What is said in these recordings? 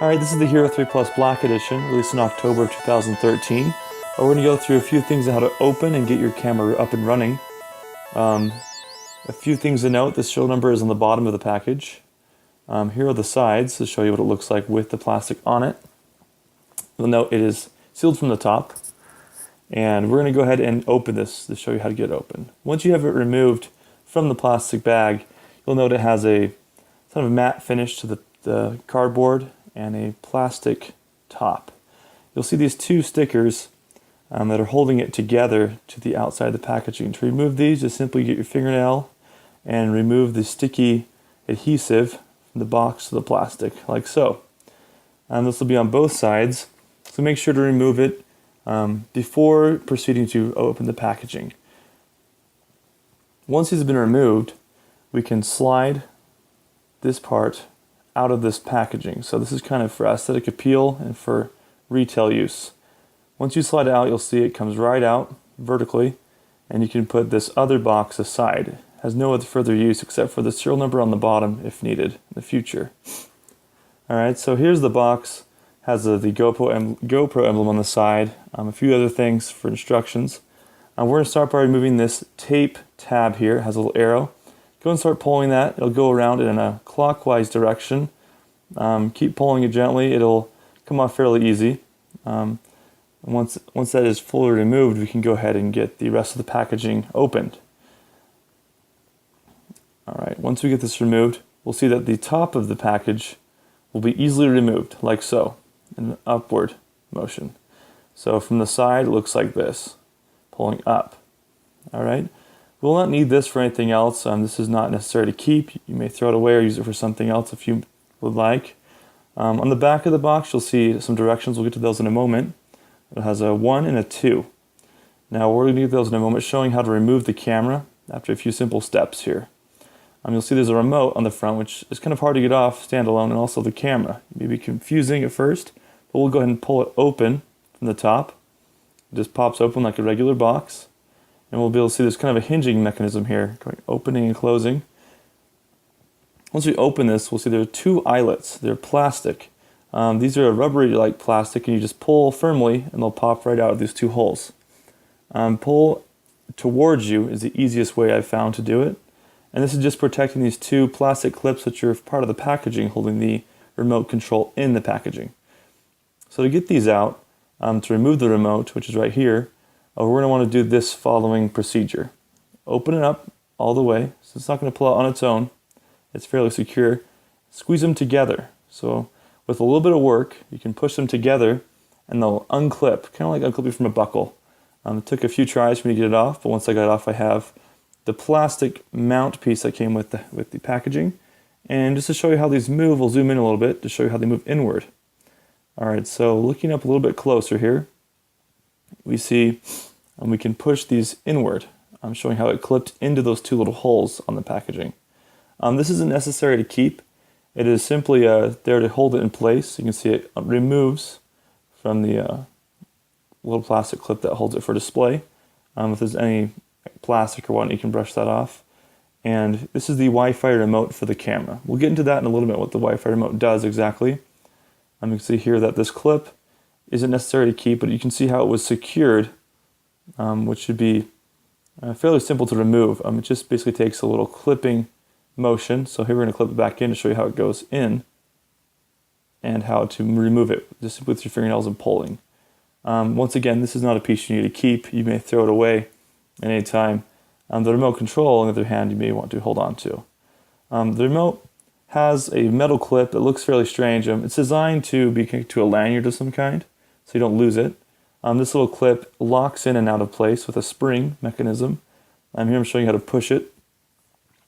Alright, this is the Hero 3 Black Edition, released in October of 2013. We're going to go through a few things on how to open and get your camera up and running. A few things to note: the serial number is on the bottom of the package. Here are the sides to show you what it looks like with the plastic on it. You'll note it is sealed from the top. And we're going to go ahead and open this to show you how to get it open. Once you have it removed from the plastic bag, you'll note it has a kind of a matte finish to the cardboard and a plastic top. You'll see these two stickers that are holding it together to the outside of the packaging. To remove these, just simply get your fingernail and remove the sticky adhesive from the box to the plastic, like so. This will be on both sides, so make sure to remove it before proceeding to open the packaging. Once these have been removed, we can slide this part out of this packaging. So this is kind of for aesthetic appeal and for retail use. Once you slide it out, you'll see it comes right out vertically, and you can put this other box aside. It has no other further use except for the serial number on the bottom if needed in the future. Alright, so here's the box. Has the GoPro emblem on the side, a few other things for instructions. We're going to start by removing this tape tab here. It has a little arrow. Go and start pulling that. It'll go around in a clockwise direction. Keep pulling it gently. It'll come off fairly easy. Once that is fully removed, we can go ahead and get the rest of the packaging opened. Alright, once we get this removed, we'll see that the top of the package will be easily removed, like so, in an upward motion. So from the side, it looks like this, pulling up. Alright, we'll not need this for anything else. This is not necessary to keep. You may throw it away or use it for something else if you would like. On the back of the box, you'll see some directions. We'll get to those in a moment. It has a 1 and a 2. Now we're going to get those in a moment, showing how to remove the camera after a few simple steps here. You'll see there's a remote on the front, which is kind of hard to get off standalone, and also the camera. It may be confusing at first, but we'll go ahead and pull it open from the top. It just pops open like a regular box, and we'll be able to see there's kind of a hinging mechanism here, going opening and closing. Once we open this, we'll see there are two eyelets. They're plastic. These are a rubbery-like plastic, and you just pull firmly, and they'll pop right out of these two holes. Pull towards you is the easiest way I've found to do it. And this is just protecting these two plastic clips which are part of the packaging, holding the remote control in the packaging. So to get these out, to remove the remote, which is right here, we're going to want to do this following procedure. Open it up all the way, so it's not going to pull out on its own. It's fairly secure. Squeeze them together. So with a little bit of work, you can push them together and they'll unclip, kind of like unclipping from a buckle. It took a few tries for me to get it off, but once I got it off, I have the plastic mount piece that came with the packaging. And just to show you how these move, we'll zoom in a little bit to show you how they move inward. Alright, so looking up a little bit closer here, we see we can push these inward. I'm showing how it clipped into those two little holes on the packaging. This isn't necessary to keep. It is simply there to hold it in place. You can see it removes from the little plastic clip that holds it for display. If there's any plastic or whatnot, you can brush that off. And this is the Wi-Fi remote for the camera. We'll get into that in a little bit, what the Wi-Fi remote does exactly. You can see here that this clip isn't necessary to keep, but you can see how it was secured, which should be fairly simple to remove. It just basically takes a little clipping motion. So here we're going to clip it back in to show you how it goes in and how to remove it just with your fingernails and pulling. Once again, this is not a piece you need to keep. You may throw it away at any time. The remote control, on the other hand, you may want to hold on to. The remote has a metal clip that looks fairly strange. It's designed to be connected to a lanyard of some kind, so you don't lose it. This little clip locks in and out of place with a spring mechanism. Here I'm showing you how to push it.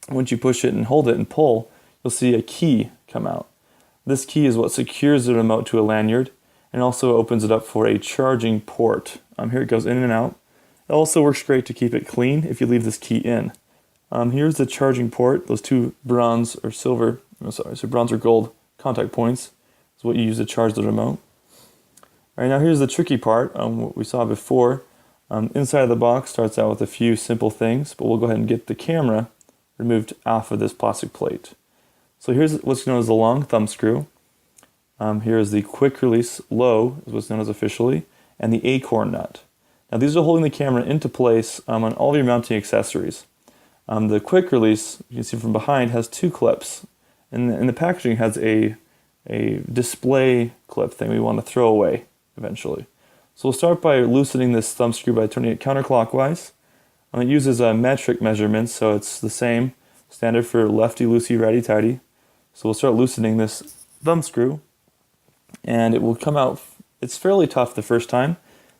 Once you push it and hold it and pull, you'll see a key come out. This key is what secures the remote to a lanyard and also opens it up for a charging port. Here it goes in and out. It also works great to keep it clean if you leave this key in. Here's the charging port. Those two bronze or gold contact points is what you use to charge the remote. All right, now here's the tricky part, what we saw before. Inside of the box starts out with a few simple things, but we'll go ahead and get the camera removed off of this plastic plate. So here's what's known as the long thumb screw. Here is the quick release low, is what's known as officially, and the acorn nut. Now these are holding the camera into place on all of your mounting accessories. The quick release, you can see from behind, has two clips, and the packaging has a display clip thing we want to throw away eventually. So we'll start by loosening this thumb screw by turning it counterclockwise. It uses metric measurements, so it's the same standard for lefty, loosey, righty, tighty. So we'll start loosening this thumb screw, and it will come out. It's fairly tough the first time,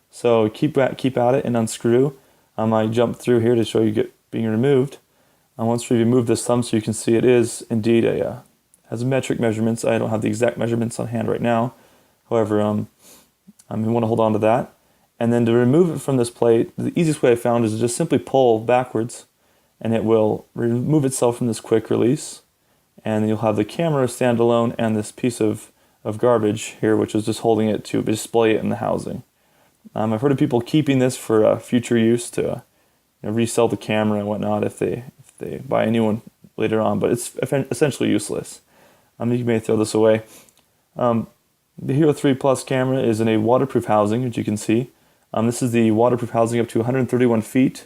so keep at it and unscrew. I jumped through here to show you being removed. Once we remove this thumb screw, you can see it is indeed has metric measurements. I don't have the exact measurements on hand right now. However, you want to hold on to that. And then to remove it from this plate, the easiest way I found is to just simply pull backwards, and it will remove itself from this quick release. And you'll have the camera standalone and this piece of garbage here, which is just holding it to display it in the housing. I've heard of people keeping this for future use to resell the camera and whatnot if they buy a new one later on, but it's essentially useless. You may throw this away. The Hero 3 Plus camera is in a waterproof housing, as you can see. This is the waterproof housing up to 131 feet.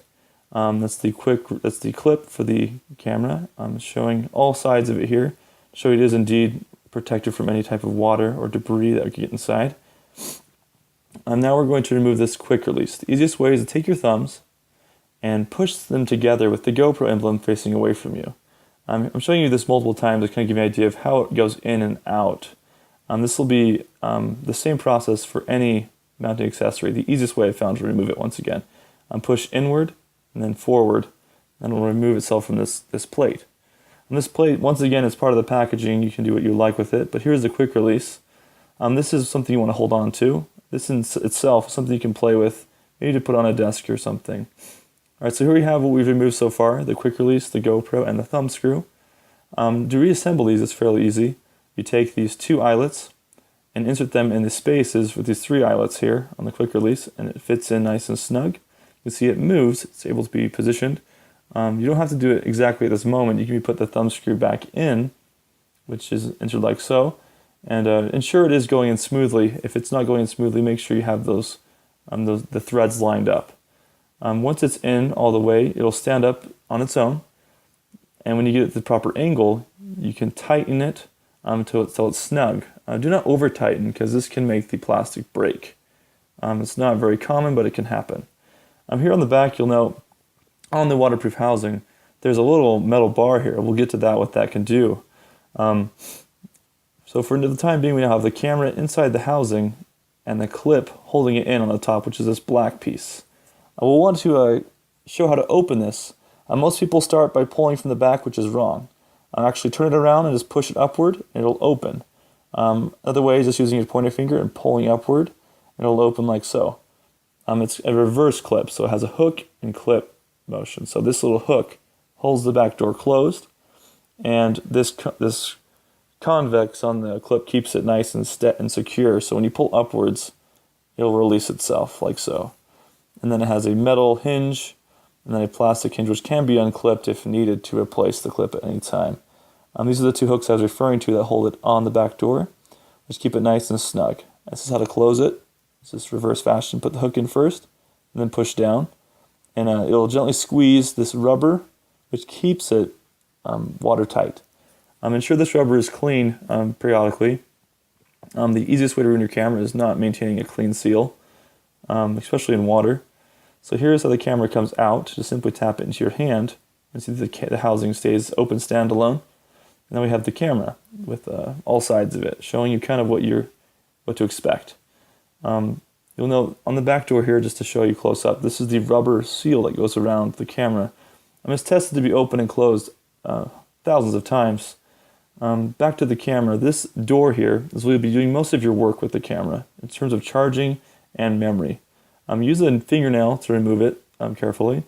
That's the clip for the camera. I'm showing all sides of it here to show it is indeed protected from any type of water or debris that could get inside. Now we're going to remove this quick release. The easiest way is to take your thumbs and push them together with the GoPro emblem facing away from you. I'm showing you this multiple times to kind of give you an idea of how it goes in and out. This will be the same process for any mounting accessory. The easiest way I found to remove it once again. Push inward and then forward, and it will remove itself from this plate. And this plate, once again, is part of the packaging. You can do what you like with it, but here's the quick release. This is something you want to hold on to. This in itself is something you can play with, maybe to put on a desk or something. Alright, so here we have what we've removed so far, the quick release, the GoPro, and the thumb screw. To reassemble these is fairly easy. You take these two eyelets and insert them in the spaces with these three eyelets here on the quick release, and it fits in nice and snug. You can see it moves, it's able to be positioned. You don't have to do it exactly at this moment. You can put the thumb screw back in, which is entered like so, and ensure it is going in smoothly. If it's not going in smoothly, make sure you have the threads lined up. Once it's in all the way, it'll stand up on its own, and when you get it the proper angle, you can tighten it until it's snug. Do not over tighten, because this can make the plastic break. It's not very common, but it can happen. Here on the back, you'll note on the waterproof housing, there's a little metal bar here. We'll get to that, what that can do. So for the time being, we now have the camera inside the housing and the clip holding it in on the top, which is this black piece. We'll want to show how to open this. Most people start by pulling from the back, which is wrong. Actually turn it around and just push it upward, and it'll open. Other way is just using your pointer finger and pulling upward, and it'll open like so. It's a reverse clip, so it has a hook and clip motion. So this little hook holds the back door closed, and this convex on the clip keeps it nice and secure. So when you pull upwards, it'll release itself like so. And then it has a metal hinge, and then a plastic hinge which can be unclipped if needed to replace the clip at any time. These are the two hooks I was referring to that hold it on the back door. Just keep it nice and snug. This is how to close it. It's just reverse fashion. Put the hook in first, and then push down. And it'll gently squeeze this rubber, which keeps it watertight. Ensure this rubber is clean periodically. The easiest way to ruin your camera is not maintaining a clean seal, especially in water. So here's how the camera comes out. Just simply tap it into your hand, and see the housing stays open standalone. And then we have the camera with all sides of it, showing you kind of what to expect. You'll note on the back door here, just to show you close up, this is the rubber seal that goes around the camera. It's tested to be open and closed thousands of times. Back to the camera, this door here is where you'll be doing most of your work with the camera in terms of charging and memory. Use a fingernail to remove it carefully.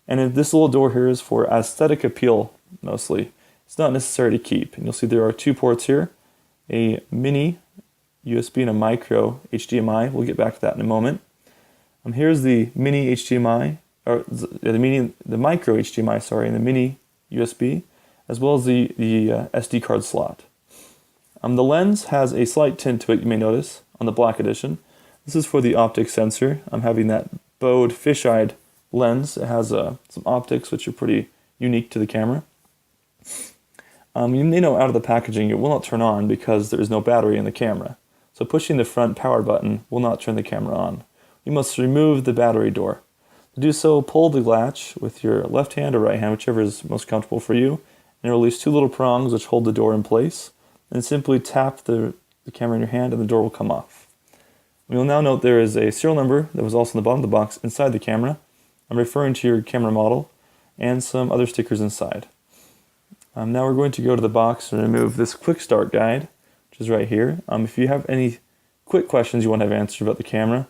And this little door here is for aesthetic appeal mostly. It's not necessary to keep. And you'll see there are two ports here, a mini USB and a micro HDMI. We'll get back to that in a moment. Here's the mini HDMI, or the micro HDMI, sorry, and the mini USB, as well as the SD card slot. The lens has a slight tint to it, you may notice, on the Black Edition. This is for the optic sensor. I'm having that bowed, fish-eyed lens. It has some optics which are pretty unique to the camera. You may know out of the packaging it will not turn on because there is no battery in the camera. So pushing the front power button will not turn the camera on. You must remove the battery door. To do so, pull the latch with your left hand or right hand, whichever is most comfortable for you, and release two little prongs which hold the door in place. And simply tap the camera in your hand and the door will come off. You'll now note there is a serial number that was also on the bottom of the box inside the camera. I'm referring to your camera model and some other stickers inside. Now we're going to go to the box and remove this quick start guide, which is right here. If you have any quick questions you want to have answered about the camera,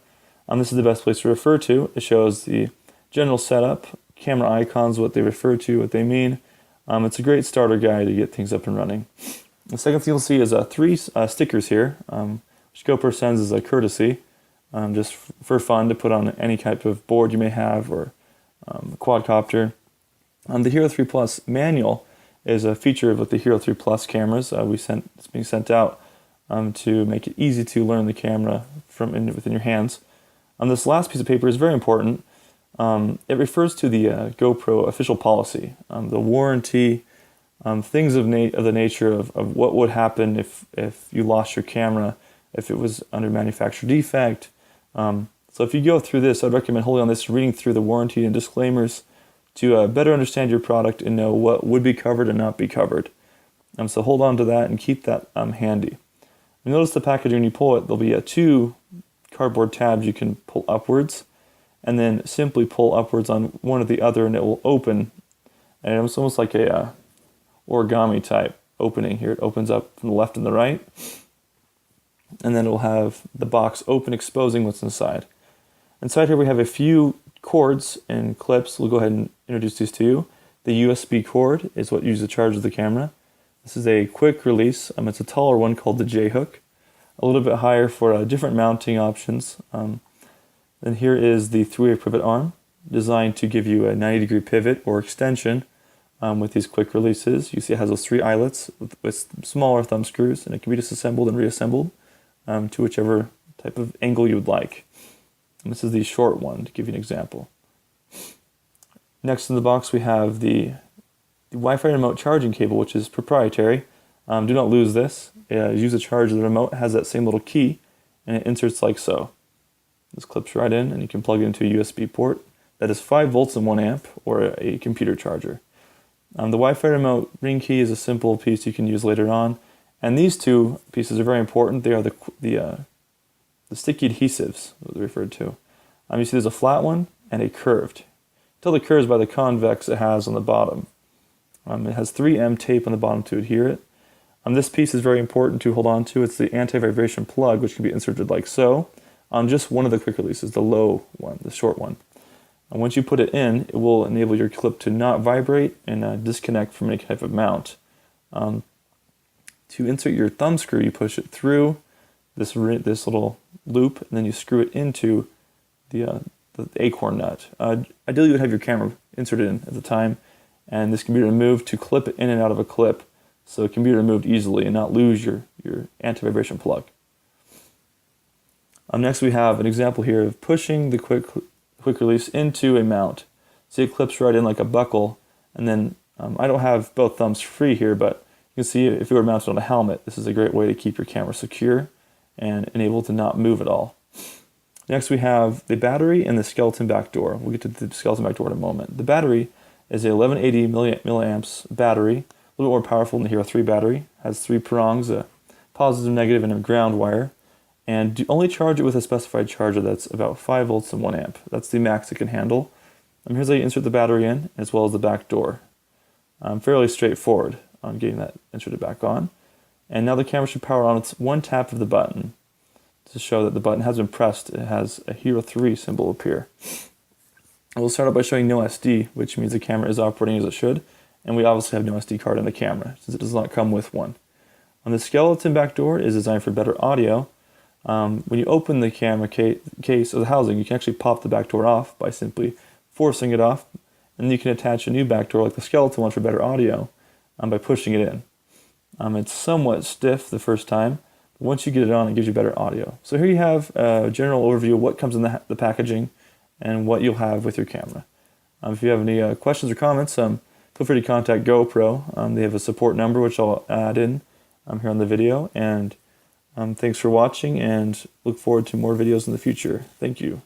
this is the best place to refer to. It shows the general setup, camera icons, what they refer to, what they mean. It's a great starter guide to get things up and running. The second thing you'll see is three stickers here, which GoPro sends as a courtesy, just for fun to put on any type of board you may have or quadcopter. The Hero 3 Plus manual is a feature with the Hero 3 Plus cameras. It's being sent out to make it easy to learn the camera within your hands. This last piece of paper is very important. It refers to the GoPro official policy, the warranty, things of the nature of what would happen if you lost your camera, if it was under manufacturer defect. So if you go through this, I'd recommend holding on this, reading through the warranty and disclaimers to better understand your product and know what would be covered and not be covered. So hold on to that and keep that handy. You notice the packaging when you pull it, there'll be two cardboard tabs you can pull upwards, and then simply pull upwards on one or the other and it will open. And it's almost like a origami type opening here. It opens up from the left and the right, and then it will have the box open, exposing what's inside. Inside here we have a few cords and clips. We'll go ahead and introduce these to you. The USB cord is what uses the charge of the camera. This is a quick release. It's a taller one called the J-hook, a little bit higher for different mounting options. Then here is the 3-way pivot arm, designed to give you a 90-degree pivot or extension with these quick releases. You see it has those 3 eyelets with smaller thumb screws, and it can be disassembled and reassembled to whichever type of angle you would like. And this is the short one, to give you an example. Next in the box we have the Wi-Fi remote charging cable, which is proprietary. Do not lose this. Use the charge of the remote. It has that same little key, and it inserts like so. This clips right in, and you can plug it into a USB port. That is 5 volts and 1 amp, or a computer charger. The Wi-Fi remote ring key is a simple piece you can use later on. And these two pieces are very important. They are the sticky adhesives, what they're referred to. You see there's a flat one and a curved. Tell the curves by the convex it has on the bottom. It has 3M tape on the bottom to adhere it. This piece is very important to hold on to. It's the anti-vibration plug, which can be inserted like so on just one of the quick releases, the low one, the short one. And once you put it in, it will enable your clip to not vibrate and disconnect from any type of mount. To insert your thumb screw, you push it through this little loop, and then you screw it into the acorn nut. Ideally, you would have your camera inserted in at the time, and this can be removed to clip it in and out of a clip, so it can be removed easily and not lose your anti-vibration plug. Next, we have an example here of pushing the quick release into a mount. See, it clips right in like a buckle, and then I don't have both thumbs free here, but you can see if you were mounted on a helmet, this is a great way to keep your camera secure and able to not move at all. Next, we have the battery and the skeleton back door. We'll get to the skeleton back door in a moment. The battery is a 1180 milliamps battery, a little more powerful than the Hero 3 battery. Has 3 prongs, a positive, negative, and a ground wire. And only charge it with a specified charger that's about 5 volts and 1 amp. That's the max it can handle. Here's how you insert the battery in, as well as the back door. Fairly straightforward on getting that inserted back on. And now the camera should power on. It's one tap of the button to show that the button has been pressed. It has a Hero 3 symbol appear. We'll start out by showing no SD, which means the camera is operating as it should. And we obviously have no SD card in the camera, since it does not come with one. On the skeleton back door is designed for better audio. When you open the camera case or the housing, you can actually pop the back door off by simply forcing it off, and then you can attach a new back door like the skeleton one for better audio by pushing it in. It's somewhat stiff the first time. But once you get it on, it gives you better audio. So here you have a general overview of what comes in the packaging and what you'll have with your camera. If you have any questions or comments, feel free to contact GoPro. They have a support number, which I'll add in here on the video. And thanks for watching, and look forward to more videos in the future. Thank you.